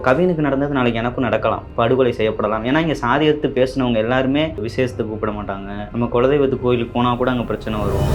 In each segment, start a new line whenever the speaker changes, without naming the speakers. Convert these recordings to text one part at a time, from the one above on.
கவினுக்கு நடந்தது நாளைக்கு எனக்கும் நடக்கலாம், படுகொலை செய்யப்படலாம். ஏன்னா இங்கே சாதி எடுத்து பேசினவங்க எல்லாருமே விசேஷத்துக்கு கூப்பிட மாட்டாங்க. நம்ம குலதெய்வத்து கோயிலுக்கு போனால் கூட அங்கே பிரச்சனை வரும்.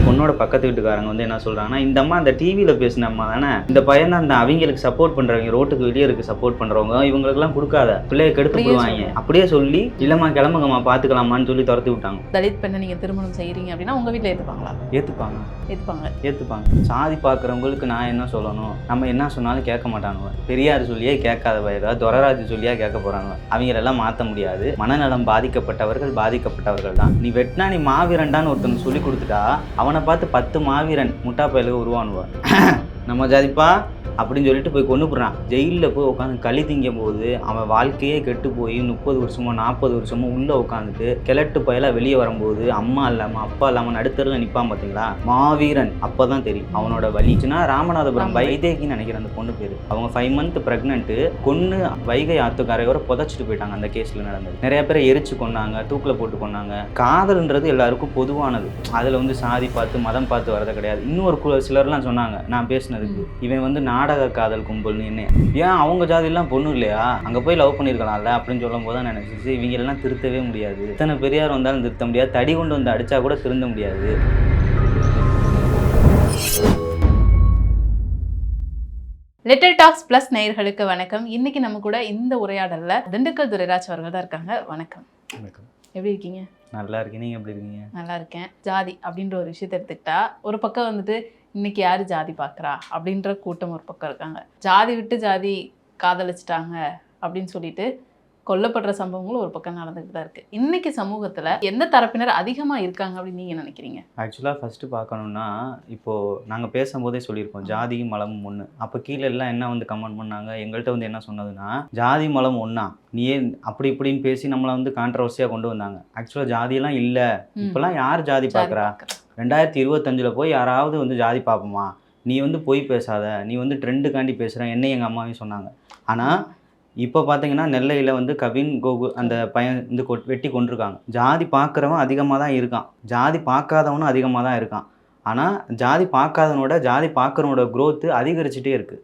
பொண்ணோட பக்கத்து வீட்டுக்காரங்க வந்து என்ன சொல்கிறாங்கன்னா, இந்த அம்மா அந்த டிவியில் பேசின அம்மா தானே, இந்த பையன் தான் அந்த அவங்களுக்கு சப்போர்ட் பண்ணுறவங்க, ரோட்டுக்கு வெளியே இருக்க சப்போர்ட் பண்ணுறவங்க, இவங்களுக்குலாம் கொடுக்காத, பிள்ளைய கெடுத்து போடுவாங்க. அப்படியே சொல்லி இல்லைம்மா கிளம்புங்கம்மா பார்த்துக்கலாமான்னு சொல்லி துரத்தி விட்டாங்க.
தலித் பெண்ணை நீங்கள் திருமணம் செய்கிறீங்க அப்படின்னா உங்கள் வீட்டில் ஏற்றுப்பாங்களா?
ஏற்றுப்பாங்க. சாதி பார்க்குறவங்களுக்கு நான் என்ன சொல்லணும், நம்ம என்ன சொன்னாலும் கேட்க மாட்டானுவ. பெரியார் சொல்லியே கேட்காத வயதா, துரராஜ் சொல்லியா கேட்க போகிறாங்க. அவங்களெல்லாம் மாற்ற முடியாது. மனநலம் பாதிக்கப்பட்டவர்கள் தான். நீ வெட்டினா நீ மாவீரன்டான்னு ஒருத்தனுக்கு சொல்லி கொடுத்துட்டா அவனை பார்த்து 10 மாவீரன் முட்டா பயலுக்கு உருவானுவான். நம்ம ஜாதிப்பா அப்படின்னு சொல்லிட்டு போய் கொண்டு போடுறான். ஜெயிலில் போய் உட்காந்து களி திங்கும் போது அவன் வாழ்க்கையே கெட்டு போய் 30 வருஷமோ 40 வருஷமோ உள்ளே உட்காந்துட்டு கிழட்டு பயலாக வெளியே வரும்போது அம்மா இல்லாமல் அப்பா இல்லாமல் நடுத்தரில் நிற்பான் பார்த்தீங்களா, மாவீரன். அப்போ தான் தெரியும் அவனோட வலிச்சுன்னா. ராமநாதபுரம் வைதேகின்னு நினைக்கிற அந்த பொண்ணு பேர். அவங்க 5 மந்த் ப்ரெக்னென்ட்டு, கொன்று வைகை ஆத்துக்காரையோட புதைச்சிட்டு போயிட்டாங்க. அந்த கேஸில் நடந்தது. நிறைய பேரை எரிச்சு கொண்டாங்க, தூக்கில் போட்டு கொண்டாங்க. காதல்ன்றது எல்லாருக்கும் பொதுவானது. அதில் வந்து சாதி பார்த்து மதம் பார்த்து வரது கிடையாது. இன்னொரு சிலர்லாம் சொன்னாங்க நான் பேசினதுக்கு, இவன் வந்து நாடக காதல் கும்பல்னு. என்ன ஏன் அவங்க ஜாதியெல்லாம் பொண்ணு இல்லையா, அங்கே போய் லவ் பண்ணியிருக்கலாம்ல அப்படின்னு சொல்லும் போது தான் நினைச்சிச்சு இவங்க எல்லாம் திருத்தவே முடியாது. இத்தனை பெரியார் வந்தாலும் திருத்த முடியாது, தடி கொண்டு வந்து அடிச்சா கூட திருந்த முடியாது.
லிட்டில் டாக்ஸ் பிளஸ் நேயர்களுக்கு வணக்கம். இன்னைக்கு நம்ம கூட இந்த உரையாடல்ல திண்டுக்கல் துரைராஜ் அவர்கள் தான் இருக்காங்க. வணக்கம். எப்படி இருக்கீங்க?
நல்லா இருக்கேன். நீங்க எப்படி இருக்கீங்க?
நல்லா இருக்கேன். ஜாதி அப்படின்ற ஒரு விஷயத்தை எடுத்துக்கிட்டா ஒரு பக்கம் வந்துட்டு இன்னைக்கு யாரு ஜாதி பார்க்குறா அப்படின்ற கூட்டம் ஒரு பக்கம் இருக்காங்க. ஜாதி விட்டு ஜாதி காதலிச்சிட்டாங்க அப்படின்னு சொல்லிட்டு கொல்லப்படுற சம்பவங்களும் ஒரு பக்கம் நடந்துகிட்டு தான் இருக்குது. இன்றைக்கி சமூகத்தில் எந்த தரப்பினர் அதிகமாக இருக்காங்க அப்படின்னு நீங்கள் நினைக்கிறீங்க?
ஆக்சுவலாக ஃபஸ்ட்டு பார்க்கணுன்னா, இப்போது நாங்கள் பேசும்போதே சொல்லியிருக்கோம் ஜாதியும் மலமும் ஒன்று. அப்போ கீழே எல்லாம் என்ன வந்து கமெண்ட் பண்ணாங்க, எங்கள்கிட்ட வந்து என்ன சொன்னதுன்னா, ஜாதி மலம் ஒன்றா, நீயே அப்படி இப்படின்னு பேசி நம்மளை வந்து கான்ட்ரவர்சியாக கொண்டு வந்தாங்க. ஆக்சுவலாக ஜாதியெல்லாம் இல்லை. இப்போல்லாம் யார் ஜாதி பார்க்குறா? 2025 போய் யாராவது வந்து ஜாதி பார்ப்போமா? நீ வந்து பொய் பேசாத, நீ வந்து ட்ரெண்டுக்காண்டி பேசுகிற, என்னை எங்கள் அம்மாவையும் சொன்னாங்க. ஆனால் இப்போ பார்த்தீங்கன்னா நெல்லையில் வந்து கவின் கோகு அந்த பையன் வந்து வெட்டி கொண்டிருக்காங்க. ஜாதி பார்க்குறவன் அதிகமாக தான் இருக்கான், ஜாதி பார்க்காதவனும் அதிகமாக தான் இருக்கான். ஆனால் ஜாதி பார்க்காதவனோட ஜாதி பார்க்குறவனோட growth அதிகரிச்சுட்டே இருக்குது,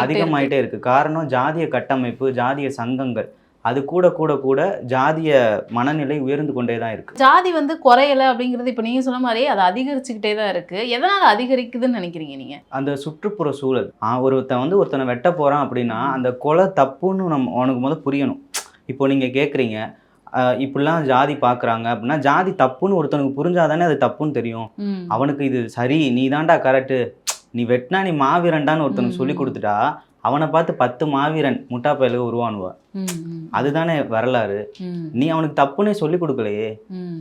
அதிகமாகிட்டே இருக்குது. காரணம் ஜாதிய கட்டமைப்பு, ஜாதிய சங்கங்கள், அது கூட கூட கூட ஜாதிய மனநிலை உயர்ந்து கொண்டே தான் இருக்குது.
ஜாதி வந்து குறையலை அப்படிங்கிறது இப்போ நீங்கள் சொன்ன மாதிரி அது அதிகரிச்சுக்கிட்டே தான் இருக்குது. எதனால் அதிகரிக்குதுன்னு நினைக்கிறீங்க நீங்கள்?
அந்த சுற்றுப்புற சூழல். ஒருத்தனை வெட்ட போகிறான் அப்படின்னா அந்த கொலை தப்புன்னு உனக்கு புரியணும். இப்போ நீங்கள் கேட்குறீங்க இப்படிலாம் ஜாதி பார்க்குறாங்க அப்படின்னா, ஜாதி தப்புன்னு ஒருத்தனுக்கு புரிஞ்சாதானே அது தப்புன்னு தெரியும். அவனுக்கு இது சரி, நீ தாண்டா கரெக்டு, நீ வெட்டினா நீ மாவீரன்டான்னு ஒருத்தனுக்கு சொல்லி கொடுத்துட்டா அவனை பார்த்து 10 மாவீரன் முட்டா பயலுக்கு உருவானுவா. அதுதானே வரலாறு. நீ அவனுக்கு தப்புன்னே சொல்லி கொடுக்கலையே.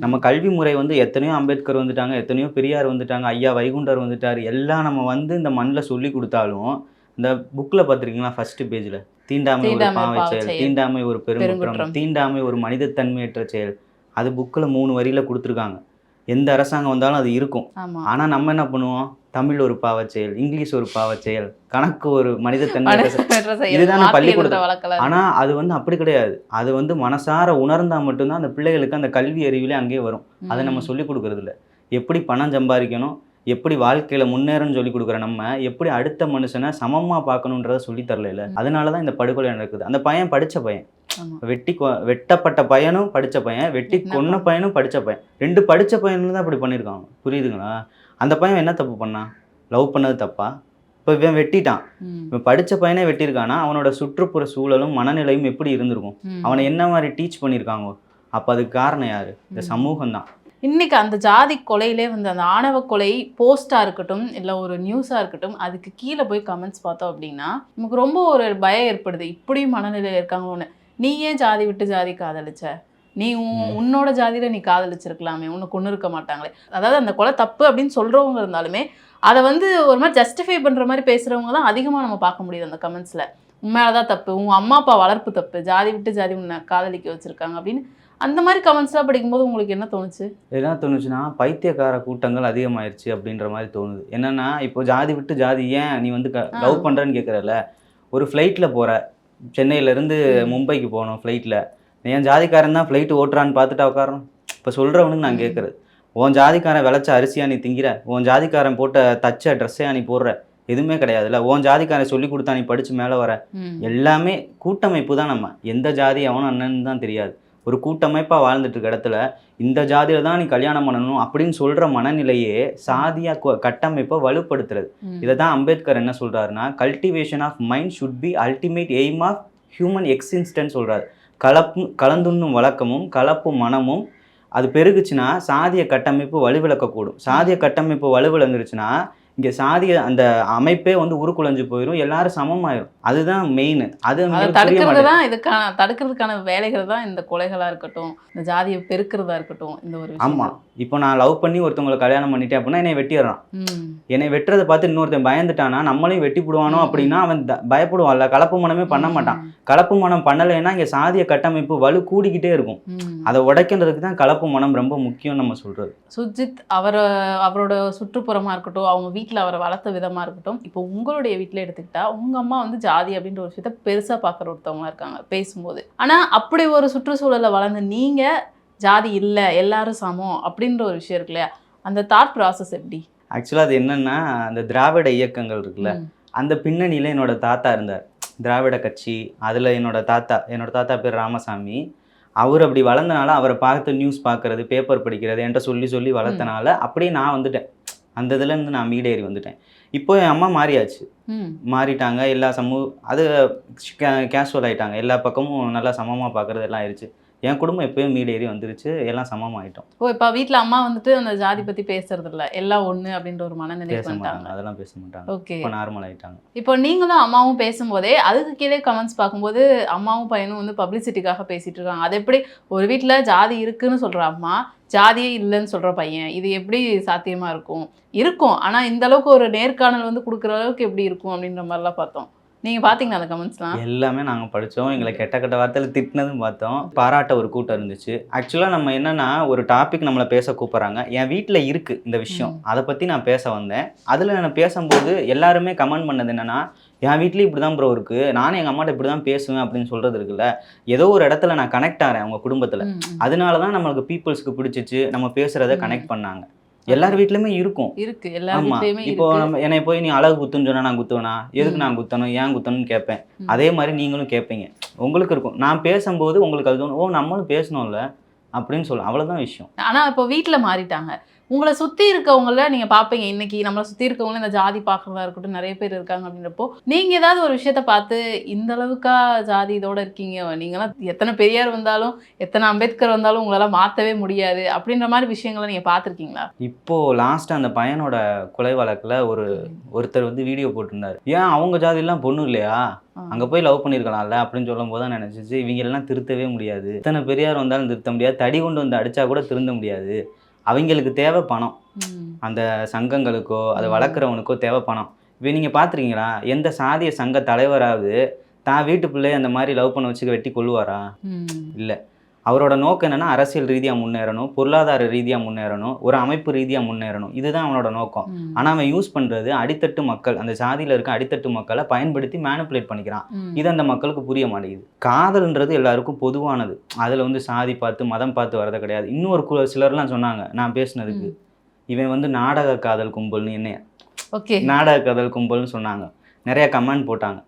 நம்ம கல்வி முறை வந்து எத்தனையோ அம்பேத்கர் வந்துட்டாங்க, எத்தனையோ பெரியார் வந்துட்டாங்க, ஐயா வைகுண்டர் வந்துட்டார், எல்லாம் நம்ம வந்து இந்த மண்ணில் சொல்லி கொடுத்தாலும் இந்த புக்கில் பார்த்துருக்கீங்களா, ஃபர்ஸ்ட் பேஜில் தீண்டாமை ஒரு பாவை செயல், தீண்டாமை ஒரு பெருங்குற்றம், தீண்டாமை ஒரு மனிதத்தன்மையற்ற செயல். அது புக்கில் 3 வரியில் கொடுத்துருக்காங்க. எந்த அரசாங்கம் வந்தாலும் அது இருக்கும். ஆனால் நம்ம என்ன பண்ணுவோம், தமிழ் ஒரு பாவச் செயல், இங்கிலீஷ் ஒரு பாவச் செயல், கணக்கு ஒரு மனிதத்தன்மை, இதுதானே பள்ளிக்கூடத்தில். ஆனால் அது வந்து அப்படி கிடையாது. அது வந்து மனசார உணர்ந்தால் மட்டும்தான் அந்த பிள்ளைகளுக்கு அந்த கல்வி அறிவிலே அங்கேயே வரும். அதை நம்ம சொல்லிக் கொடுக்கறது இல்லை. எப்படி பணம் சம்பாதிக்கணும், எப்படி வாழ்க்கையில் முன்னேறன்னு சொல்லி கொடுக்குற நம்ம, எப்படி அடுத்த மனுஷனை சமமாக பார்க்கணுன்றதை சொல்லி தரல. அதனால தான் இந்த படுகொலை நடக்குது. அந்த பையன் படித்த பையன், வெட்டப்பட்ட பையனும் படித்த பையன், வெட்டி கொன்ன பையனும் படித்த பையன், 2 படித்த பையனும் தான் அப்படி பண்ணியிருக்காங்க. புரியுதுங்களா? அந்த பையன் என்ன தப்பு பண்ணான்? லவ் பண்ணது தப்பா? இப்போ இவன் வெட்டிட்டான். இவன் படித்த பையனே வெட்டியிருக்கானா, அவனோட சுற்றுப்புற சூழலும் மனநிலையும் எப்படி இருந்திருக்கும், அவனை என்ன மாதிரி டீச் பண்ணியிருக்காங்க? அப்போ அதுக்கு காரணம் யார்? இந்த சமூகம் தான்.
இன்னைக்கு அந்த ஜாதி கொலையிலே வந்து அந்த ஆணவ கொலை போஸ்டாக இருக்கட்டும் இல்லை ஒரு நியூஸாக இருக்கட்டும், அதுக்கு கீழே போய் கமெண்ட்ஸ் பார்த்தோம் அப்படின்னா நமக்கு ரொம்ப ஒரு பயம் ஏற்படுது. இப்படியும் மனநிலையில் இருக்காங்களோன்னு. நீ ஏன் ஜாதி விட்டு ஜாதி காதலிச்ச? நீ உன்னோட ஜாதியில் நீ காதலிச்சிருக்கலாமே, உன்னை கொண்டு இருக்க மாட்டாங்களே. அதாவது அந்த கொலை தப்பு அப்படின்னு சொல்கிறவங்க இருந்தாலுமே அதை வந்து ஒரு மாதிரி ஜஸ்டிஃபை பண்ணுற மாதிரி பேசுகிறவங்க தான் அதிகமாக நம்ம பார்க்க முடியுது அந்த கமெண்ட்ஸில். உண்மையாலதான் தப்பு, உங்கள் அம்மா அப்பா வளர்ப்பு தப்பு, ஜாதி விட்டு ஜாதி உன்னை காதலிக்க வச்சுருக்காங்க அப்படின்னு அந்த மாதிரி கமெண்ட்ஸ்லாம் படிக்கும்போது உங்களுக்கு என்ன தோணுச்சு?
என்ன தோணுச்சுன்னா, பைத்தியக்கார கூட்டங்கள் அதிகமாயிருச்சு அப்படின்ற மாதிரி தோணுது. என்னென்னா, இப்போ ஜாதி விட்டு ஜாதி ஏன் நீ வந்து லவ் பண்ணுறேன்னு கேட்குறல. ஒரு ஃப்ளைட்டில் போகிற, சென்னையிலேருந்து மும்பைக்கு போகணும் ஃப்ளைட்டில், என் ஜாதிக்காரன் தான் ஃப்ளைட்டு ஓட்டுறான்னு பார்த்துட்டா உட்காரணும். இப்போ சொல்கிறவனுக்கு நான் கேட்குறது, உன் ஜாதிக்காரன் விளைச்ச அரிசியா நீ திங்கிற, உன் ஜாதிக்காரன் போட்ட தச்ச ட்ரெஸ்ஸையா நீ போடுற, எதுவுமே கிடையாதுல்ல. உன் ஜாதிக்காரன் சொல்லி கொடுத்தா நீ படிச்சு மேலே வர. எல்லாமே கூட்டமைப்பு தான். நம்ம எந்த ஜாதி அவனும் அண்ணன்னு தான் தெரியாது. ஒரு கூட்டமைப்பாக வாழ்ந்துட்டு இருக்க இடத்துல இந்த ஜாதியில தான் நீ கல்யாணம் பண்ணணும் அப்படின்னு சொல்ற மனநிலையே சாதியா கட்டமைப்பை வலுப்படுத்துறது. இதை தான் அம்பேத்கர் என்ன சொல்றாருன்னா, cultivation of mind should be ultimate aim of human existence சொல்றாரு. கலந்துண்ணும் வழக்கமும் கலப்பு மனமும் அது பெருகுச்சுன்னா சாதிய கட்டமைப்பு வலுவிழக்கக்கூடும். சாதிய கட்டமைப்பு வலுவிழந்துருச்சுன்னா இங்கே சாதிய அந்த அமைப்பே வந்து உருக்குலைஞ்சு போயிடும், எல்லாரும் சமமாயிரும். அதுதான் மெயின். அது
தடுக்கிறது தான் இதுக்கான தடுக்கிறதுக்கான வேலைகள் தான் இந்த கொலைகளாக இருக்கட்டும், இந்த ஜாதியை பெருக்கிறதா இருக்கட்டும், இந்த ஒரு
ஆமாம். இப்போ நான் லவ் பண்ணி ஒருத்தவங்களை கல்யாணம் பண்ணிட்டேன் அப்படின்னா என்னை வெட்டிடுறான். என்னை வெட்டுறதை பார்த்து இன்னொருத்தன் பயந்துட்டானா நம்மளையும் வெட்டி போடுவானோ அப்படின்னா அவன் பயப்படுவான்ல. கலப்பு மனமே பண்ண மாட்டான். கலப்பு மனம் பண்ணலைன்னா இங்கே சாதிய கட்டமைப்பு வலு கூடிக்கிட்டே இருக்கும். அதை உடைக்கிறதுக்கு தான் கலப்பு மனம் ரொம்ப முக்கியம் நம்ம சொல்றது.
சுஜித் அவரோட சுற்றுப்புறமா இருக்கட்டும், அவங்க வீட்டில் அவரை வளர்த்த விதமா இருக்கட்டும், இப்போ உங்களுடைய வீட்டில் எடுத்துக்கிட்டா உங்க அம்மா வந்து ஜாதி அப்படின்ற ஒரு விஷயத்த பெருசா பார்க்குற ஒருத்தவங்களா இருக்காங்க பேசும்போது. ஆனா அப்படி ஒரு சுற்றுச்சூழலை வளர்ந்து நீங்க ஜாதி இல்லை எல்லாரும் சமம் அப்படின்ற ஒரு விஷயம் இருக்கு இல்லையா, அந்த தாட் ப்ராசஸ் எப்படி?
ஆக்சுவலாக அது என்னன்னா, அந்த திராவிட இயக்கங்கள் இருக்குல்ல, அந்த பின்னணியில் என்னோட தாத்தா இருந்தார். திராவிட கட்சி, அதில் என்னோட தாத்தா பேர் ராமசாமி. அவர் அப்படி வளர்ந்தனால அவரை பார்த்து நியூஸ் பார்க்குறது, பேப்பர் படிக்கிறது என்கிட்ட சொல்லி வளர்த்தனால அப்படியே நான் வந்துட்டேன். அந்த இதுலேருந்து நான் மீடேறி வந்துட்டேன். இப்போ என் அம்மா மாறியாச்சு, மாறிட்டாங்க. எல்லா அது கேஷுவல் ஆகிட்டாங்க. எல்லா பக்கமும் நல்லா சமமாக பார்க்குறது எல்லாம் ஆயிடுச்சு. என் குடும்பம் எப்பயும் மீடேறி வந்துருச்சு, எல்லாம் சமமாயிட்டோம்.
இப்போ வீட்டில் அம்மா வந்துட்டு அந்த ஜாதி பற்றி பேசுறது இல்லை, எல்லாம் ஒன்று அப்படின்ற ஒரு மனநிலை
பேச மாட்டாங்க. அதெல்லாம் பேச மாட்டாங்க.
ஓகே,
இப்போ நார்மல் ஆகிட்டாங்க.
இப்போ நீங்களும் அம்மாவும் பேசும்போதே அதுக்கு கீழே கமெண்ட்ஸ் பார்க்கும்போது அம்மாவும் பையனும் வந்து பப்ளிசிட்டிக்காக பேசிட்டு இருக்காங்க. அது எப்படி ஒரு வீட்டில் ஜாதி இருக்குன்னு சொல்கிற அம்மா ஜாதியே இல்லைன்னு சொல்கிற பையன், இது எப்படி சாத்தியமாக இருக்கும்? ஆனால் இந்த அளவுக்கு ஒரு நேர்காணல் வந்து கொடுக்குற அளவுக்கு எப்படி இருக்கும் அப்படின்ற மாதிரிலாம் பார்த்தோம். நீங்கள் பார்த்தீங்களா அந்த கமெண்ட்ஸ்லாம்?
எல்லாமே நாங்கள் படித்தோம். எங்களை கெட்ட வார்த்தையில் திட்டினதும் பார்த்தோம். பாராட்ட ஒரு கூட்டம் இருந்துச்சு. ஆக்சுவலாக நம்ம என்னென்னா, ஒரு டாபிக் நம்மளை பேச கூப்பிட்றாங்க. என் வீட்டில் இருக்குது இந்த விஷயம், அதை பற்றி நான் பேச வந்தேன். அதில் நான் பேசும்போது எல்லாருமே கமெண்ட் பண்ணது என்னென்னா, என் வீட்லேயும் இப்படி தான் ப்ரோ இருக்குது, நானும் எங்கள் அம்மாட்ட இப்படி தான் பேசுவேன் அப்படின்னு சொல்கிறது இருக்குல்ல. ஏதோ ஒரு இடத்துல நான் கனெக்ட் ஆகிறேன் அவங்க குடும்பத்தில். அதனால தான் நம்மளுக்கு பீப்புள்ஸ்க்கு பிடிச்சிச்சு, நம்ம பேசுகிறத கனெக்ட் பண்ணாங்க. எல்லார் வீட்லயுமே இருக்கும். ஆமா. இப்போ நம்ம என்னை போய் நீ அழகு குத்துன்னு சொன்னா நான் குத்துவேனா? எதுக்கு நான் குத்தணும், ஏன் குத்தணும்னு கேட்பேன். அதே மாதிரி நீங்களும் கேட்பீங்க. உங்களுக்கு இருக்கும். நான் பேசும்போது உங்களுக்கு அது தோணும், ஓ நம்மளும் பேசணும்ல அப்படின்னு சொல்லலாம். அவ்வளோதான் விஷயம்.
ஆனா இப்போ வீட்டில் மாறிட்டாங்க. உங்களை சுற்றி இருக்கவங்கள நீங்கள் பார்ப்பீங்க. இன்னைக்கு நம்மளை சுற்றி இருக்கவங்கள இந்த ஜாதி பார்க்குறதா இருக்கட்டும் நிறைய பேர் இருக்காங்க அப்படின்றப்போ நீங்கள் ஏதாவது ஒரு விஷயத்த பார்த்து இந்த அளவுக்கா ஜாதி இதோட இருக்கீங்க, நீங்களாம் எத்தனை பெரியார் வந்தாலும் எத்தனை அம்பேத்கர் வந்தாலும் உங்களால் மாற்றவே முடியாது அப்படின்ற மாதிரி விஷயங்களை நீங்கள் பார்த்துருக்கீங்களா?
இப்போது லாஸ்ட்டாக அந்த பையனோட கொலை வழக்கில் ஒருத்தர் வந்து வீடியோ போட்டிருந்தார். ஏன் அவங்க ஜாதியெல்லாம் பொண்ணு இல்லையா, அங்கே போய் லவ் பண்ணியிருக்கலாம்ல அப்படின்னு சொல்லும் போது தான் நினச்சிச்சு, இவங்களெல்லாம் திருத்தவே முடியாது. எத்தனை பெரியார் வந்தாலும் திருத்த முடியாது, தடி கொண்டு வந்து அடித்தா கூட திருந்த முடியாது. அவங்களுக்கு தேவை பணம். அந்த சங்கங்களுக்கோ அதை வளர்க்குறவனுக்கோ தேவை பணம். இப்போ நீங்கள் பார்த்துருக்கீங்களா, எந்த சாதிய சங்க தலைவராவது தான் வீட்டு பிள்ளை அந்த மாதிரி லவ் பண்ண வச்சு வெட்டி கொள்ளுவாரா? இல்லை. அவரோட நோக்கம் என்னென்னா அரசியல் ரீதியாக முன்னேறணும், பொருளாதார ரீதியாக முன்னேறணும், ஒரு அமைப்பு ரீதியாக முன்னேறணும். இதுதான் அவனோட நோக்கம். ஆனால் அவன் யூஸ் பண்ணுறது அடித்தட்டு மக்கள், அந்த சாதியில் இருக்க அடித்தட்டு மக்களை பயன்படுத்தி மேனிப்புலேட் பண்ணிக்கிறான். இது அந்த மக்களுக்கு புரிய மாட்டேங்குது. காதல்ன்றது எல்லாருக்கும் பொதுவானது. அதில் வந்து சாதி பார்த்து மதம் பார்த்து வரது கிடையாது. இன்னொரு சிலர்லாம் சொன்னாங்க நான் பேசுனதுக்கு, இவன் வந்து நாடக காதல் கும்பல்னு என்னைய நாடக காதல் கும்பல்னு சொன்னாங்க. நிறைய கமெண்ட் போட்டாங்க.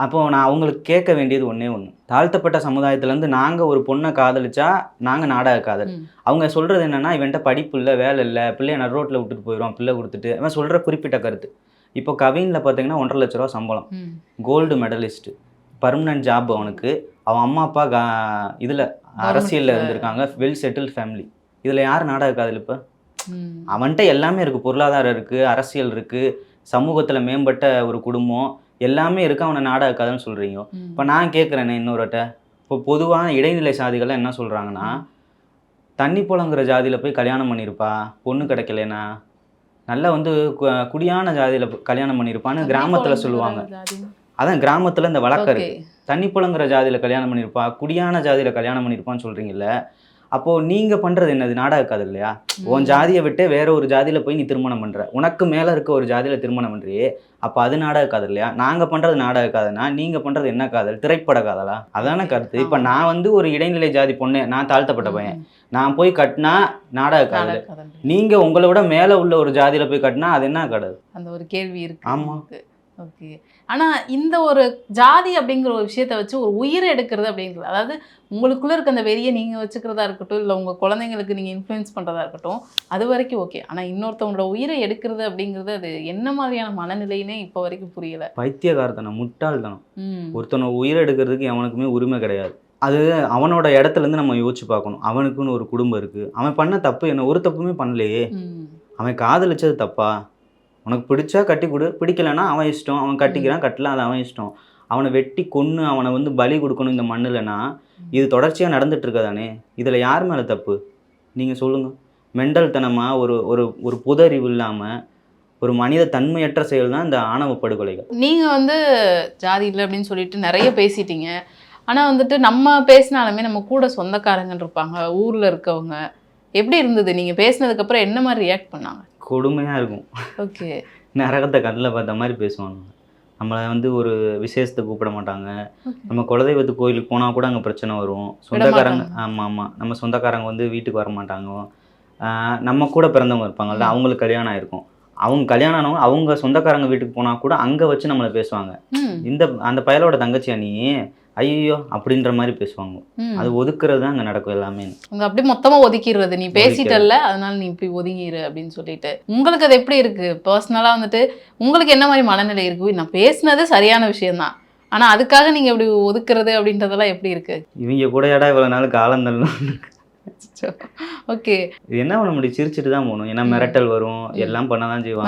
அப்போது நான் அவங்களுக்கு கேட்க வேண்டியது ஒன்றே ஒன்று, தாழ்த்தப்பட்ட சமுதாயத்துலேருந்து நாங்கள் ஒரு பொண்ணை காதலிச்சா நாங்கள் நாடக காதல். அவங்க சொல்கிறது என்னென்னா, இவன்ட்ட படிப்பு இல்லை, வேலை இல்லை, பிள்ளைய நடு ரோட்டில் விட்டுட்டு போயிடுவான், பிள்ளை கொடுத்துட்டு. அவன் சொல்கிற குறிப்பிட்ட கருத்து. இப்போ கவினில் பார்த்தீங்கன்னா 1.5 லட்ச ரூபா சம்பளம், கோல்டு மெடலிஸ்ட்டு, பர்மனன்ட் ஜாப் அவனுக்கு. அவன் அம்மா அப்பா இதில் அரசியலில் இருந்திருக்காங்க, வெல் செட்டில் ஃபேமிலி. இதில் யார் நாடக காதல்? இப்போ அவன்கிட்ட எல்லாமே இருக்குது, பொருளாதாரம் இருக்குது, அரசியல் இருக்குது, சமூகத்தில் மேம்பட்ட ஒரு குடும்பம் எல்லாமே இருக்குது, அவனை நாடக காதல்னு சொல்கிறீங்க. இப்போ நான் கேட்குறேனே இன்னொருட்ட, இப்போ பொதுவான இடைநிலை சாதிகள்லாம் என்ன சொல்கிறாங்கன்னா, தண்ணி போலங்கிற ஜாதியில் போய் கல்யாணம் பண்ணியிருப்பா, பொண்ணு கிடைக்கலனா, நல்லா வந்து குடியான ஜாதியில் கல்யாணம் பண்ணியிருப்பான்னு கிராமத்தில் சொல்லுவாங்க. அதான் கிராமத்தில் இந்த வழக்கம் இருக்குது. தண்ணி போலங்கிற ஜாதியில் கல்யாணம் பண்ணியிருப்பா, குடியான ஜாதியில் கல்யாணம் பண்ணியிருப்பான்னு சொல்கிறீங்கல்ல, அப்போது நீங்கள் பண்ணுறது என்னது நாடக கதை இல்லையா? உன் ஜாதியை விட்டு வேற ஒரு ஜாதியில் போய் நீ திருமணம் பண்ணுற, உனக்கு மேலே இருக்க ஒரு ஜாதியில் திருமணம் பண்ணுறியே, அப்போ அது நாடக கதை இல்லையா? நாங்கள் பண்ணுறது நாடக கதைனா நீங்கள் பண்ணுறது என்ன காதல்? திரைப்பட காதலா? அதான கருத்து. இப்போ நான் வந்து ஒரு இடைநிலை ஜாதி பொண்ணு, நான் தாழ்த்தப்பட்ட பையன், நான் போய் கட்டினா நாடக காதல். நீங்கள் உங்களை விட மேலே உள்ள ஒரு ஜாதியில் போய் கட்டினா அது என்ன காதல்?
அந்த ஒரு கேள்வி இருக்கு.
ஆமாம்.
ஓகே. ஆனால் இந்த ஒரு ஜாதி அப்படிங்கிற ஒரு விஷயத்த வச்சு ஒரு உயிரை எடுக்கிறது அப்படிங்கிறது, அதாவது உங்களுக்குள்ளே இருக்க அந்த வெறியை நீங்கள் வச்சுக்கிறதா இருக்கட்டும், இல்லை உங்கள் குழந்தைங்களுக்கு நீங்கள் இன்ஃப்ளூயன்ஸ் பண்ணுறதா இருக்கட்டும், அது வரைக்கும் ஓகே. ஆனால் இன்னொருத்தவங்களோட உயிரை எடுக்கிறது அப்படிங்கிறது அது என்ன மாதிரியான மனநிலைன்னே இப்போ வரைக்கும் புரியலை.
பைத்தியகாரத்தனம், முட்டாள்தனம். ஒருத்தனை உயிரை எடுக்கிறதுக்கு எவனுக்குமே உரிமை கிடையாது. அது அவனோட இடத்துலேருந்து நம்ம யோசிச்சு பார்க்கணும். அவனுக்குன்னு ஒரு குடும்பம் இருக்குது. அவன் பண்ண தப்பு என்ன? ஒரு தப்புமே பண்ணலையே. அவன் காதலிச்சது தப்பா? உனக்கு பிடிச்சா கட்டி கொடு, பிடிக்கலைன்னா அவன் இஷ்டம். அவன் கட்டிக்கிறான், கட்டலாம், அது அவன் இஷ்டம். அவனை வெட்டி கொன்று அவனை வந்து பலி கொடுக்கணும் இந்த மண்ணில்னா இது தொடர்ச்சியாக நடந்துட்டு இருக்கதானே. இதில் யார் மேலே தப்பு நீங்கள் சொல்லுங்கள். மெண்டல் தனமாக ஒரு ஒரு ஒரு பொது அறிவு இல்லாமல் ஒரு மனித தன்மையற்ற செயல் தான் இந்த ஆணவ படுகொலைகள்.
நீங்கள் வந்து ஜாதி இல்லை அப்படின்னு சொல்லிட்டு நிறைய பேசிட்டீங்க. ஆனால் வந்துட்டு நம்ம பேசினாலுமே நம்ம கூட சொந்தக்காரங்கன்னு இருப்பாங்க, ஊரில் இருக்கவங்க. எப்படி இருந்தது நீங்கள் பேசினதுக்கப்புறம்? என்ன மாதிரி ரியாக்ட் பண்ணாங்க?
கொடுமையாக இருக்கும்.
ஓகே.
நரகத்தை கண்ணில் பார்த்த மாதிரி பேசுவாங்க. நம்மளை வந்து ஒரு விசேஷத்துக்கு கூப்பிட மாட்டாங்க. நம்ம குலதெய்வத்து கோயிலுக்கு போனால் கூட அங்கே பிரச்சனை வரும். சொந்தக்காரங்க, ஆமாம், நம்ம சொந்தக்காரங்க வந்து வீட்டுக்கு வர மாட்டாங்க. நம்ம கூட பிறந்தவங்க இருப்பாங்கல்ல, அவங்களுக்கு கல்யாணம் ஆகிருக்கும். அவங்க கல்யாணம் ஆனவங்க அவங்க சொந்தக்காரங்க வீட்டுக்கு போனால் கூட அங்கே வச்சு நம்மளை பேசுவாங்க. அந்த பயலோட தங்கச்சியா நீ, ஐயோ அப்படின்ற மாதிரி பேசுவாங்க. அது ஒதுக்குறது தான் அங்கே நடக்கும் எல்லாமே.
அப்படி மொத்தமாக ஒதுக்கிடுறது, நீ பேசிட்டல்ல அதனால நீ இப்படி ஒதுங்கிடு அப்படின்னு சொல்லிட்டு. உங்களுக்கு அது எப்படி இருக்கு பர்சனலாக? வந்துட்டு உங்களுக்கு என்ன மாதிரி மனநிலை இருக்கு? நான் பேசினது சரியான விஷயம்தான், ஆனால் அதுக்காக நீங்கள் இப்படி ஒதுக்குறது அப்படின்றதெல்லாம் எப்படி இருக்கு?
இவங்க கூட ஏடா இவ்வளோ நாள் காலம் தள்ளணும்.
ஓகே.
இது என்ன பண்ண முடியும்? சிரிச்சுட்டு தான் போகணும். ஏன்னா மிரட்டல் வரும், எல்லாம் பண்ண தான் செய்வாங்க.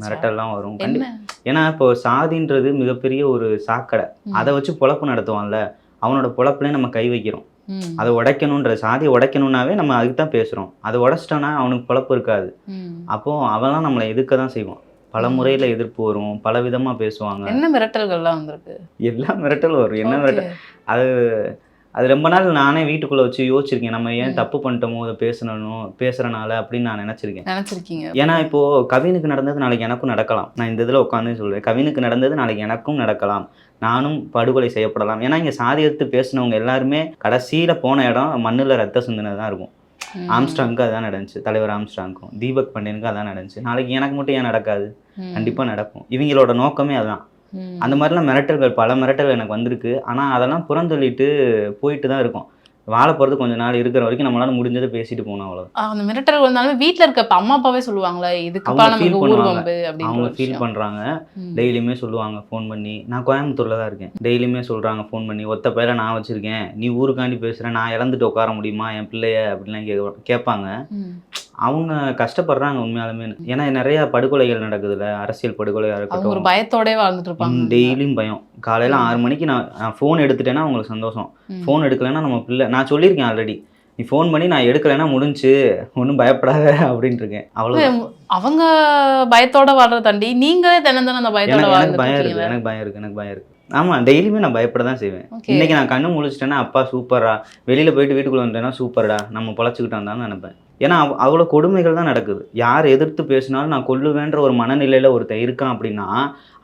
மிரட்டல்லாம் வரும். ஏன்னா இப்போ சாதின்றது மிகப்பெரிய ஒரு சாக்கடை. அதை வச்சு பொழப்பு நடத்துவான்ல, அவனோட பொழப்புலேயே நம்ம கை வைக்கிறோம். அதை உடைக்கணுன்ற, சாதியை உடைக்கணும்னாவே நம்ம அதுக்கு தான் பேசுகிறோம். அதை உடைச்சிட்டோன்னா அவனுக்கு பொழப்பு இருக்காது. அப்போது அவெல்லாம் நம்மளை எதிர்க்க தான் செய்வோம். பல முறையில் எதிர்ப்பு வரும், பல விதமாக பேசுவாங்க.
என்ன மிரட்டல்கள்லாம் வந்திருக்கு?
எல்லா மிரட்டலும் வரும். என்ன மிரட்டல்? அது ரொம்ப நாள் நானே வீட்டுக்குள்ளே வச்சு யோசிச்சிருக்கேன். நம்ம ஏன் தப்பு பண்ணிட்டோமோ அதை பேசுகிறனால அப்படின்னு நான் நினச்சிருக்கேன். ஏன்னா இப்போது கவினுக்கு நடந்தது நாளைக்கு எனக்கும் நடக்கலாம். நான் இந்த இதில் உட்காந்து சொல்கிறேன், கவினுக்கு நடந்தது நாளைக்கு எனக்கும் நடக்கலாம், நானும் படுகொலை செய்யப்படலாம். ஏன்னா இங்கே சாதி எடுத்து பேசினவங்க எல்லாருமே கடைசியில் போன இடம் மண்ணில் ரத்த சிந்தினது தான் இருக்கும். ஆம்ஸ்ட்ராங்க்கு அதான் நடந்துச்சு, தலைவர் ஆம்ஸ்ட்ராங்க்கும் தீபக் பண்டியனுக்கு அதான் நடந்துச்சு. நாளைக்கு எனக்கு மட்டும் ஏன் நடக்காது? கண்டிப்பாக நடக்கும். இவங்களோட நோக்கமே அதுதான். அந்த மாதிரிலாம் மிரட்டல்கள், பல மிரட்டல்கள் எனக்கு வந்திருக்கு. ஆனால் அதெல்லாம் புறந்தள்ளிட்டு போயிட்டு தான் இருக்கும். வாழ போகிறது கொஞ்ச நாள் இருக்கிற வரைக்கும் நம்மளால முடிஞ்சதை பேசிட்டு போகணும், அவ்வளோதான்.
அந்த மிரட்டல் வந்தாலும் வீட்டில் இருக்க அம்மா அப்பாவே சொல்லுவாங்களே இதுக்கு
அவங்க ஃபீல் பண்ணுறாங்க. டெய்லியுமே சொல்லுவாங்க ஃபோன் பண்ணி. நான் கோயம்புத்தூரில் தான் இருக்கேன். டெய்லியுமே சொல்கிறாங்க ஃபோன் பண்ணி, ஒத்த பையில நான் வச்சுருக்கேன், நீ ஊருக்காண்டி பேசுகிறேன், நான் இழந்துட்டு உட்கார முடியுமா என் பிள்ளைய அப்படின்லாம் கேட்பாங்க. அவங்க கஷ்டப்படுறாங்க உண்மையாலுமே. ஏன்னா நிறைய படுகொலைகள் நடக்குதுல்ல, அரசியல் படுகொலையாக இருக்கட்டும்.
ஒரு பயத்தோடே வாழ்ந்துட்டு இருப்பாங்க.
டெய்லியும் பயம். காலையில் 6 மணிக்கு நான் ஃபோன் எடுத்துட்டேன்னா அவங்களுக்கு சந்தோஷம். ஃபோன் எடுக்கலைன்னா நம்ம பிள்ளை, நான் சொல்லியிருக்கேன் ஆல்ரெடி, நீ ஃபோன் பண்ணி நான் எடுக்கலைன்னா முடிஞ்சு, ஒன்றும் பயப்படாத அப்படின்ட்டு இருக்கேன். அவ்வளோ
அவங்க பயத்தோட வாழ்றத தாண்டி நீங்களே தினம் அந்த பயத்தோட
எனக்கு பயம் இருக்கு. ஆமாம், டெய்லியுமே நான் பயப்பட தான் செய்வேன். இன்றைக்கி நான் கண்ணு முழிச்சிட்டேன்னா அப்பா சூப்பரா, வெளியில் போயிட்டு வீட்டுக்குள்ளே வந்துட்டேன்னா சூப்பர்டா நம்ம பொழைச்சிக்கிட்டோம் தான் நினைப்பேன். ஏன்னா அவ்வளோ கொடுமைகள் தான் நடக்குது. யார் எதிர்த்து பேசினாலும் நான் கொல்லுவேன்ற ஒரு மனநிலையில் ஒருத்தன் இருக்கான் அப்படின்னா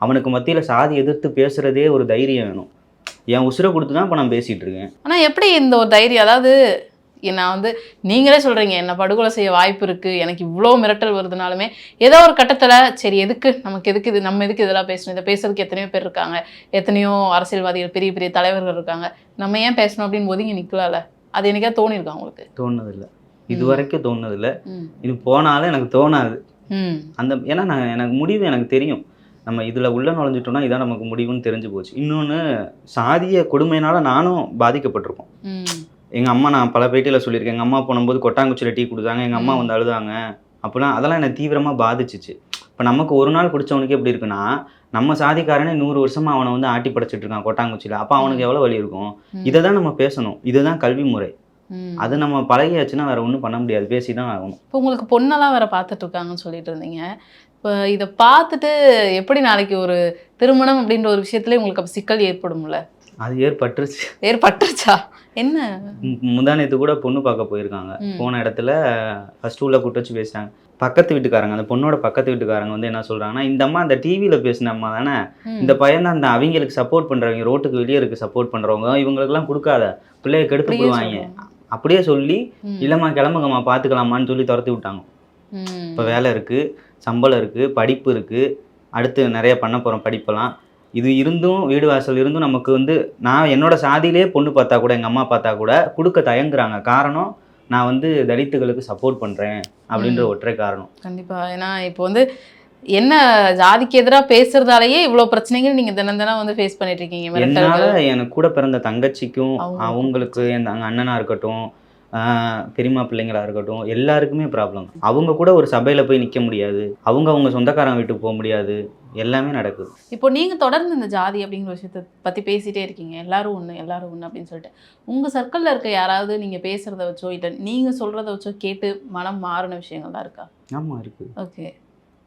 அவனுக்கு மத்தியில் சாதி எதிர்த்து பேசுகிறதே ஒரு தைரியம் வேணும். என் உசுரை கொடுத்து தான் இப்போ நான் பேசிகிட்டு இருக்கேன். ஆனால்
எப்படி இந்த ஒரு தைரியம்? அதாவது நான் வந்து நீங்களே சொல்கிறீங்க என்னை படுகொலை செய்ய வாய்ப்பு இருக்குது, எனக்கு இவ்வளோ மிரட்டல் வருதுனாலுமே ஏதோ ஒரு கட்டத்தில் சரி எதுக்கு நமக்கு எதுக்கு இது, நம்ம எதுக்கு இதெல்லாம் பேசணும், இதை பேசுறதுக்கு எத்தனையோ பேர் இருக்காங்க, எத்தனையோ அரசியல்வாதிகள், பெரிய பெரிய தலைவர்கள் இருக்காங்க, நம்ம ஏன் பேசணும் அப்படின்னு ஒதுங்கி நிற்கலாம்ல. அது எனக்கே தோணியிருக்கா உங்களுக்கு?
தோணுதில்லை, இது வரைக்கும் தோணுதில்லை. இது போனாலும் எனக்கு தோணாது. ஏன்னா எனக்கு முடிவு எனக்கு தெரியும். நம்ம இதில் உள்ள நுழைஞ்சிட்டோம்னா இதான் நமக்கு முடிவுன்னு தெரிஞ்சு போச்சு. இன்னொன்று, சாதிய கொடுமையினால நானும் பாதிக்கப்பட்டிருக்கோம். எங்கள் அம்மா, நான் பல பேட்டியில் சொல்லியிருக்கேன், எங்கள் அம்மா போனும்போது கொட்டாங்குச்சியில் டீ கொடுத்தாங்க, எங்கள் அம்மா வந்து அழுதாங்க அப்படிலாம். அதெல்லாம் என்னை தீவிரமாக பாதிச்சிச்சு. இப்போ நமக்கு ஒரு நாள் குடித்தவனுக்கு எப்படி இருக்குன்னா, நம்ம சாதிக்காரனே 100 வருஷமாக அவனை வந்து ஆட்டி படைச்சிட்டு இருக்கான் கொட்டாங்குச்சியில். அப்போ அவனுக்கு எவ்வளோ வலி இருக்கும்? இதை தான் நம்ம பேசணும். இதுதான் கல்வி முறை. அது நம்ம பழகியாச்சுன்னா வேற ஒன்றும் பண்ண முடியாது, பேசி தான் ஆகணும்.
இப்போ உங்களுக்கு பொண்ணெல்லாம் வேற பார்த்துட்டு இருக்காங்கன்னு சொல்லிட்டு இருந்தீங்க. இப்போ இதை பார்த்துட்டு எப்படி நாளைக்கு ஒரு திருமணம் அப்படின்ற ஒரு விஷயத்துல உங்களுக்கு அப்போ சிக்கல் ஏற்படும்ல?
அது ஏற்பட்டுருச்சு.
ஏற்பட்டுருச்சா? என்ன?
முந்தானேத்து கூட பொண்ணு பார்க்க போயிருக்காங்க. போன இடத்துல ஃபர்ஸ்ட் உள்ள கூட்டு வச்சு பேசிட்டாங்க. பக்கத்து வீட்டுக்காரங்க, அந்த பொண்ணோட பக்கத்து வீட்டுக்காரங்க வந்து என்ன சொல்றாங்கன்னா, இந்த அம்மா அந்த டிவியில பேசின அம்மா தானே, இந்த பையன் தான் அந்த அவங்களுக்கு சப்போர்ட் பண்றவங்க, ரோட்டுக்கு வெளியே இருக்கு சப்போர்ட் பண்றவங்க, இவங்களுக்கெல்லாம் கொடுக்காத, பிள்ளைய கெடுத்து
அப்படியே
போடுவாங்க.
சொல்றாங்க.
அப்படியே சொல்லி,
ம்.
இல்லம்மா கிளம்புங்கம்மா பார்த்துக்கலாமான்னு சொல்லி துரத்தி விட்டாங்க. இப்போ
ம்.
வேலை இருக்கு, சம்பளம் இருக்கு, படிப்பு இருக்கு, அடுத்து நிறைய பண்ண போறோம் படிப்பெல்லாம். இது இருந்தும், வீடு வாசல் இருந்தும் நமக்கு வந்து நான் என்னோட சாதியிலேயே பொண்ணு பார்த்தா கூட, எங்க அம்மா பார்த்தா கூட குடுக்க தயங்குறாங்க. காரணம், நான் வந்து தலித்துகளுக்கு சப்போர்ட் பண்றேன் அப்படின்ற
ம்.
ஒற்றை காரணம்.
கண்டிப்பா. ஏன்னா இப்போ வந்து என்ன ஜாதிக்கு எதிரா பேசுறதாலேயே இவ்வளோ பிரச்சனைகள் நீங்க தினம் தினம் வந்து ஃபேஸ் பண்ணிட்டு இருக்கீங்க.
என்னால
மிரட்டல்கள்
எனக்கு கூட பிறந்த தங்கச்சிக்கும்,
அவங்களுக்கும்
அவங்களுக்கு
பிரச்சனை.
எங்க அண்ணனா இருக்கட்டும், பெரியம்மா பிள்ளைங்களா இருக்கட்டும், எல்லாருக்குமே ப்ராப்ளம். அவங்க கூட ஒரு சபையில போய் நிக்க முடியாது. அவங்க சொந்தக்காரங்க வீட்டுக்கு போக முடியாது. எல்லாமே நடக்குது.
இப்போ நீங்க தொடர்ந்து இந்த ஜாதி அப்படிங்கிற விஷயத்த பத்தி பேசிட்டே இருக்கீங்க. எல்லாரும் ஒண்ணு, எல்லாரும் ஒண்ணு அப்படின்னு சொல்லிட்டு. உங்க சர்க்கிள்ல இருக்க யாராவது நீங்க பேசுறத வச்சோ, இல்ல நீங்க சொல்றத வச்சோ கேட்டு மனம் மாறின விஷயங்கள்லாம் இருக்கா?
ஆமா இருக்கு.
ஓகே.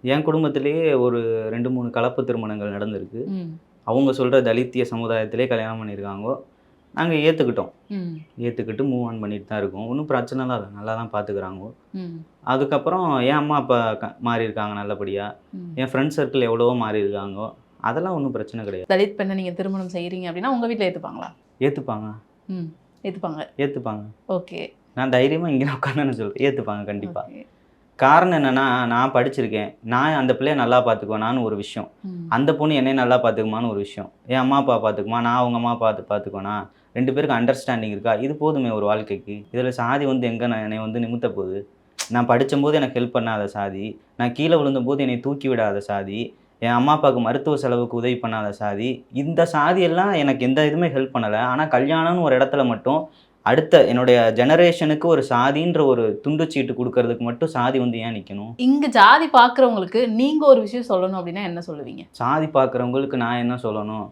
என் குடும்பத்திலேயே ஒரு 2, 3 கலப்பு திருமணங்கள் நடந்திருக்கு.
ம்.
அவங்க சொல்ற தலித்திய சமுதாயத்திலே கல்யாணம் பண்ணியிருக்காங்க. நாங்க ஏத்துக்கிட்டோம்.
ம்.
ஏத்துக்கிட்டு மூவ் ஆன் பண்ணிட்டு தான் இருக்கோம். ஒண்ணும் பிரச்சனைலாம் இல்ல. நல்லா தான் பார்த்துக்கிறாங்க.
ம்.
அதுக்கப்புறம் என் அம்மா, அப்பா மாறியிருக்காங்க நல்லபடியா.
ம்.
என் ஃப்ரெண்ட்ஸ் சர்க்கிள் எவ்வளவோ மாறியிருக்காங்க. அதெல்லாம் ஒண்ணும் பிரச்சனை கிடையாது.
தலித் பெண்ணை நீங்க திருமணம் செய்றீங்க அப்படின்னா உங்க வீட்ல ஏத்துப்பாங்களா?
ஏத்துப்பாங்க,
ம். ஏத்துப்பாங்க.
ஏத்துப்பாங்க.
ஓகே.
நான் தைரியமா இங்க உட்காந்து சொல்றேன். ஏத்துப்பாங்க கண்டிப்பா.
ஓகே.
காரணம் என்னன்னா, நான் படிச்சிருக்கேன். நான் அந்த பிள்ளைய நல்லா பார்த்துக்குவேனான்னு ஒரு விஷயம்.
ம்.
அந்த பொண்ணு என்னைய நல்லா பார்த்துக்குமான்னு ஒரு விஷயம். என் அம்மா, அப்பா பார்த்துக்குமா, நான் அவங்க அம்மா பார்த்துக்குவேனா, 2 பேருக்கும் அண்டர்ஸ்டாண்டிங் இருக்கா? இது போதுமே ஒரு வாழ்க்கைக்கு. இதில சாதி வந்து எங்க என்னைய வந்து நிமித்த போகுது? நான் படிச்சம்போது எனக்கு ஹெல்ப் பண்ணாத சாதி, நான் கீழ விழுந்தபோது என்னை தூக்கி விடாத சாதி, என் அம்மா, அப்பாவுக்கு மருத்துவ செலவுக்கு உதவி பண்ணாத சாதி, இந்த சாதியெல்லாம் எனக்கு எந்த இதுவுமே ஹெல்ப் பண்ணல. ஆனா கல்யாணம்னு ஒரு இடத்துல மட்டும் அடுத்த என்னுடைய ஜெனரேஷனுக்கு ஒரு சாதின்ற ஒரு துண்டுச்சீட்டு குடுக்கறதுக்கு மட்டும் சாதி வந்து ஏன் நிக்கணும்?
இங்க ஜாதி பார்க்குறவங்களுக்கு நீங்க ஒரு விஷயம் சொல்லணும் அப்படின்னா என்ன சொல்லுவீங்க?
சாதி பார்க்குறவங்களுக்கு நான் என்ன சொல்லணும்?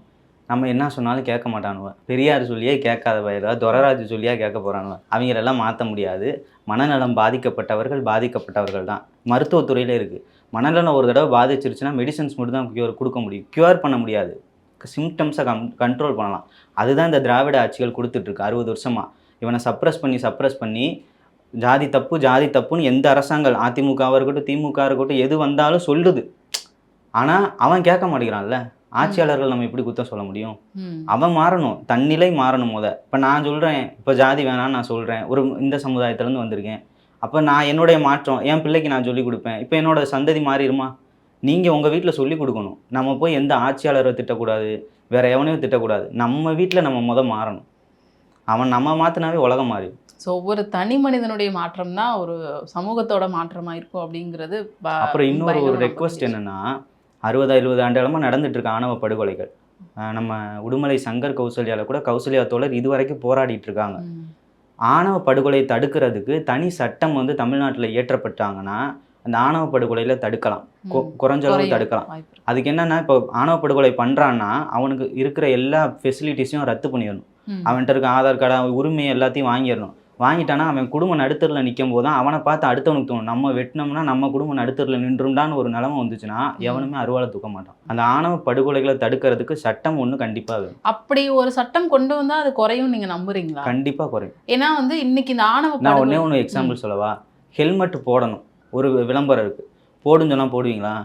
நம்ம என்ன சொன்னாலும் கேட்க மாட்டானுவ. பெரியார் சொல்லியே கேட்காத பயலுவ, துரைராஜு சொல்லியா கேட்க போறானுவ. அவங்களெல்லாம் மாத்த முடியாது. மனநலம் பாதிக்கப்பட்டவர்கள் தான். மருத்துவத்துறையில இருக்கு. மனநலம் ஒரு தடவ பாதிச்சிருச்சுன்னா மெடிசின்ஸ் மட்டும் தான் குடுக்க முடியும். கியூர் பண்ண முடியாது. சிம்ப்டம்ஸை கண்ட்ரோல் பண்ணலாம். அதுதான் இந்த திராவிட ஆட்சிகள் குடுத்துட்ருக்கு 60 வருஷமா. இவனை சப்ரஸ் பண்ணி ஜாதி தப்புன்னு எந்த அரசாங்கம் அதிமுகவா இருக்கட்டும், திமுக இருக்கட்டும் எது வந்தாலும் சொல்லுது. ஆனா அவன் கேட்க மாட்டேங்கிறான்ல. ஆட்சியாளர்கள் நம்ம எப்படி குத்தம் சொல்ல முடியும்?
ம்.
அவன் மாறணும். தன்னிலை மாறணும் மொத. இப்ப நான் சொல்றேன், இப்ப ஜாதி வேணான்னு நான் சொல்றேன். இந்த சமுதாயத்திலேருந்து வந்திருக்கேன். அப்ப நான் என்னுடைய மாற்றம் என் பிள்ளைக்கு நான் சொல்லிக் குடுப்பேன். இப்ப என்னோட சந்ததி மாறிருமா? நீங்க உங்க வீட்ல சொல்லிக் குடுக்கணும். நம்ம போய் எந்த ஆட்சியாளரை திட்டக்கூடாது. வேற எவனையும் திட்டக்கூடாது. நம்ம வீட்ல நம்ம மாறணும். அவன் நம்ம மாத்துனாவே உலகம் மாறிடும்.
ஸோ ஒவ்வொரு தனி மனிதனுடைய மாற்றம் தான் ஒரு சமூகத்தோட மாற்றமா இருக்கும் அப்படிங்கிறது
அப்புறம் இன்னொரு ஒரு
பயங்கரமா
ரெக்வெஸ்ட்
புரிஞ்சுச்சு.
என்னன்னா, 60, 70 ஆண்டுகளமா நடந்துட்டு இருக்க ஆணவ படுகொலைகள். நம்ம உடுமலை சங்கர் கௌசல்யால கூட கௌசல்யா தோழர் இதுவரைக்கும் போராடிட்டு இருக்காங்க.
ம்.
ஆணவ படுகொலை தடுக்கிறதுக்கு தனி சட்டம் வந்து தமிழ்நாட்டில் இயற்றப்பட்டாங்கன்னா, அந்த ஆணவ படுகொலையில தடுக்கலாம். குறைஞ்ச அளவு
குறையும்
தடுக்கலாம்.
வாய்ப்பு இருக்கு.
அதுக்கு என்னன்னா, இப்போ ஆணவ படுகொலை பண்றான்னா, அவனுக்கு இருக்கிற எல்லா ஃபெசிலிட்டிஸையும் ரத்து பண்ணிடணும்.
ம்.
அவன்கிட்ட இருக்க ஆதார் கார்டு, உரிமை எல்லாத்தையும் வாங்கிடணும். வாங்கிட்டானா அவன் குடும்பம் நடுத்தரில் நிற்கும் போது தான் அவனை பார்த்து அடுத்தவனுக்கு தோணும். நம்ம வெட்டினோம்னா நம்ம குடும்பம் நடுத்தரில் நின்றும்டான்னு ஒரு நிலைமை வந்துச்சுன்னா, எவனுமே அருவாளை தூக்க மாட்டான். அந்த ஆணவ படுகொலைகளை தடுக்கிறதுக்கு சட்டம் ஒன்று கண்டிப்பாக வேணும்.
அப்படி ஒரு சட்டம் கொண்டு வந்தா அது குறையும் நீங்க நம்புறீங்களா?
கண்டிப்பாக குறையும்.
ஏன்னா வந்து இன்னைக்கு இந்த ஆணவ
நான்
படுகொலை
ஒன்று எக்ஸாம்பிள் சொல்லவா? ஹெல்மெட் போடணும். ஒரு விளம்பரம் இருக்கு. போடுன்னு சொன்னா போடுவீங்களா?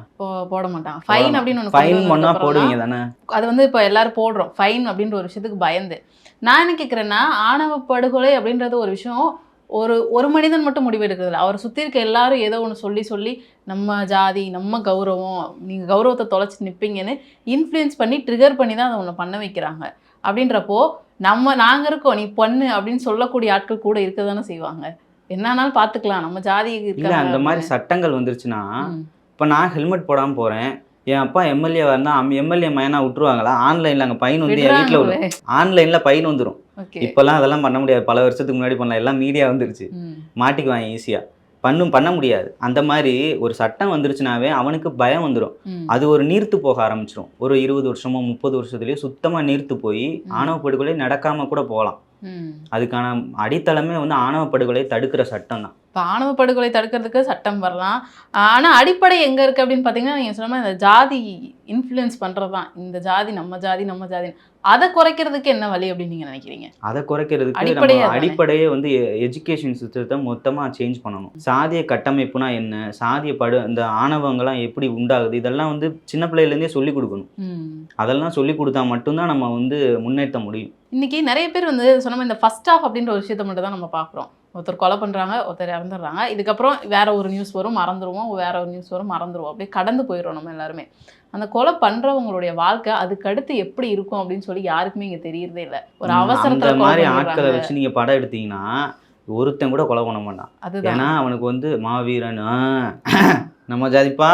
போட மாட்டாங்க. ஃபைன் அப்படின்னு ஒன்று
ஃபைன் பண்ணா போடுவீங்க தானே?
அது வந்து இப்போ எல்லாரும் போடுறோம். ஃபைன் அப்படின்ற ஒரு விஷயத்துக்கு பயந்து. நான் என்ன கேட்குறேன்னா, ஆணவ படுகொலை அப்படின்றது ஒரு விஷயம் ஒரு மனிதன் மட்டும் முடிவு எடுக்கிறதில்ல. அவர் சுற்றி இருக்க எல்லாரும் ஏதோ ஒன்று சொல்லி நம்ம ஜாதி, நம்ம கௌரவம், நீங்கள் கௌரவத்தை தொலைச்சி நிற்பீங்கன்னு இன்ஃப்ளூயன்ஸ் பண்ணி ட்ரிகர் பண்ணி தான் அதை ஒன்று பண்ண வைக்கிறாங்க. அப்படின்றப்போ நாங்கள் இருக்கோம் நீ பண்ணு அப்படின்னு சொல்லக்கூடிய ஆட்கள் கூட இருக்க தானே செய்வாங்க. என்னன்னாலும் பார்த்துக்கலாம் நம்ம ஜாதி
இல்லை அந்த மாதிரி சட்டங்கள் வந்துருச்சுன்னா, இப்போ நான் ஹெல்மெட் போடாமல் போகிறேன். என் அப்பா எம்எல்ஏவாக இருந்தால் எம்எல்ஏ மையனா விட்டுருவாங்களா? ஆன்லைனில் அங்கே ஃபைன் வந்து என் வீட்டில் விடும். ஆன்லைனில் ஃபைன் வந்துடும். இப்போல்லாம் அதெல்லாம் பண்ண முடியாது. பல வருஷத்துக்கு முன்னாடி பண்ணலாம். எல்லாம் மீடியா வந்துருச்சு. மாட்டிக்குவாங்க ஈஸியாக. பண்ண முடியாது. அந்த மாதிரி ஒரு சட்டம் வந்துருச்சுனாவே அவனுக்கு பயம் வந்துடும். அது ஒரு நீர்த்து போக ஆரம்பிச்சிடும். ஒரு 20 வருஷமோ 30 வருஷத்துலேயே சுத்தமாக நீர்த்து போய் ஆணவ படுகொலை நடக்காமல் கூட போகலாம். அதுக்கான அடித்தளமே வந்து ஆணவ படுகொலை தடுக்கிற சட்டம் தான்.
இப்போ ஆணவ படுகொலை தடுக்கிறதுக்கு சட்டம் வரலாம். ஆனா அடிப்படை எங்க இருக்கு அப்படின்னு பார்த்தீங்கன்னா, நீங்க சொன்ன மாரி இந்த ஜாதி இன்ஃப்ளூயன்ஸ் பண்றது தான். இந்த ஜாதி நம்ம ஜாதி நம்ம ஜாதின்னு. அத குறைக்கிறதுக்கு என்ன வழி அப்படின்னு நீங்க நினைக்கிறீங்க?
அதை குறைக்கிறதுக்கு
அடிப்படையே
நம்ம
அதானே.
அடிப்படையே வந்து எஜுகேஷன் சிஸ்டத்தை மொத்தமாக சேஞ்ச் பண்ணணும். சாதிய கட்டமைப்புனா என்ன, சாதிய இந்த ஆணவங்கள்லாம் எப்படி உண்டாகுது, இதெல்லாம் வந்து சின்ன பிள்ளையிலேருந்தே சொல்லிக் கொடுக்கணும். அதெல்லாம் சொல்லிக் கொடுத்தா மட்டும்தான் நம்ம வந்து முன்னேற்ற முடியும்.
இன்னைக்கு நிறைய பேர் வந்து சொன்ன மாதிரி இந்த ஃபர்ஸ்ட் ஹாஃப் அப்படின்ற ஒரு விஷயத்தை மட்டும் தான் நம்ம பார்க்குறோம். ஒருத்தர் கொலை பண்ணுறாங்க, ஒருத்தர் இறந்துடுறாங்க. இதுக்கப்புறம் வேற ஒரு நியூஸ் வரும், மறந்துடுவோம். வேற ஒரு நியூஸ் வரும், மறந்துடுவோம். அப்படியே கடந்து போயிடுறோம் நம்ம எல்லாருமே. அந்த கொலை பண்ணுறவங்களுடைய வாழ்க்கை அதுக்கு அடுத்து எப்படி இருக்கும் அப்படின்னு சொல்லி யாருக்குமே இங்கே தெரியறதே இல்லை. ஒரு
அந்த
அவசரத்தில் கொலை
மாதிரி ஆட்களை
பண்ணிடுறாங்க.
வச்சு நீங்கள் படம் எடுத்தீங்கன்னா ஒருத்தன் கூட கொலை பண்ண மாட்டான்.
அதுதான்.
ஏன்னா அவனுக்கு வந்து மாவீரன் நம்ம ஜாதிப்பா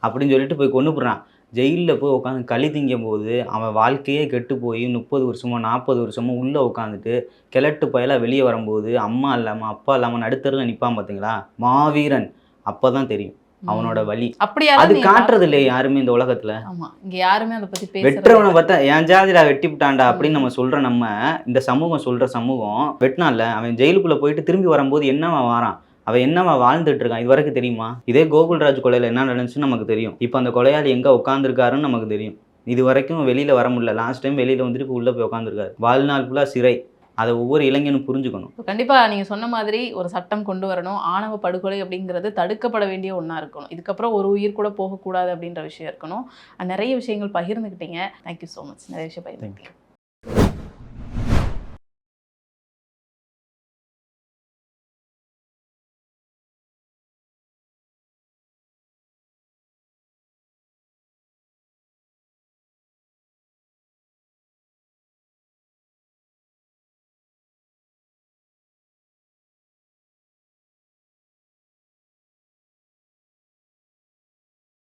அப்படின்னு சொல்லிட்டு போய் கொண்டு போடுறான். ஜெயிலில் போய் உட்காந்து களி திங்கும் போது அவன் வாழ்க்கையே கெட்டு போய் 30 வருஷமோ 40 வருஷமோ உள்ளே உட்காந்துட்டு கிழட்டு பயலாக வெளியே வரும்போது அம்மா இல்லாமல் அப்பா இல்லாமல் நடுத்தரில் நிற்பான் பார்த்தீங்களா, மாவீரன். அப்போ தான் தெரியும் அவனோட வலி.
அப்படி
அது
யாராவது
காட்டுறது இல்லையே யாருமே இந்த உலகத்தில்.
ஆமா, இங்க யாருமே அதை பத்தி
வெட்டுறவனை
பேசுறது
பார்த்தா என் ஜாதிடா வெட்டிவிட்டான்டா அப்படின்னு நம்ம சொல்கிற இந்த சமூகம் சொல்கிற சமூகம் வெட்டினான்ல அவன் ஜெயிலுக்குள்ளே போயிட்டு திரும்பி வரும்போது என்னவா வாரான், அவன் என்னவா வாழ்ந்துட்டு இருக்கான், இது வரைக்கும் தெரியுமா? இதே கோகுல்ராஜ் கொலையில் என்ன நடந்துச்சுன்னு நமக்கு தெரியும். இப்போ அந்த கொலையாளி எங்கே உட்காந்துருக்காருன்னு நமக்கு தெரியும். இது வரைக்கும் வெளியில் வர முடியல. லாஸ்ட் டைம் வெளியில் வந்துட்டு இப்போ உள்ளே போய் உட்காந்துருக்காரு. வாழ்நாள் ஃபுல்லாக சிறை. அதை ஒவ்வொரு இளைஞனும் புரிஞ்சுக்கணும்.
கண்டிப்பா நீங்க சொன்ன மாதிரி ஒரு சட்டம் கொண்டு வரணும். ஆணவ படுகொலை அப்படிங்கிறது தடுக்கப்பட வேண்டிய ஒன்றா இருக்கணும். இதுக்கப்புறம் ஒரு உயிர் கூட போகக்கூடாது அப்படின்ற விஷயம் இருக்கணும். நிறைய விஷயங்கள் பகிர்ந்துக்கிட்டீங்க. Thank you so much. நிறைய விஷயம் பகிர்ந்துக்கிட்டீங்க.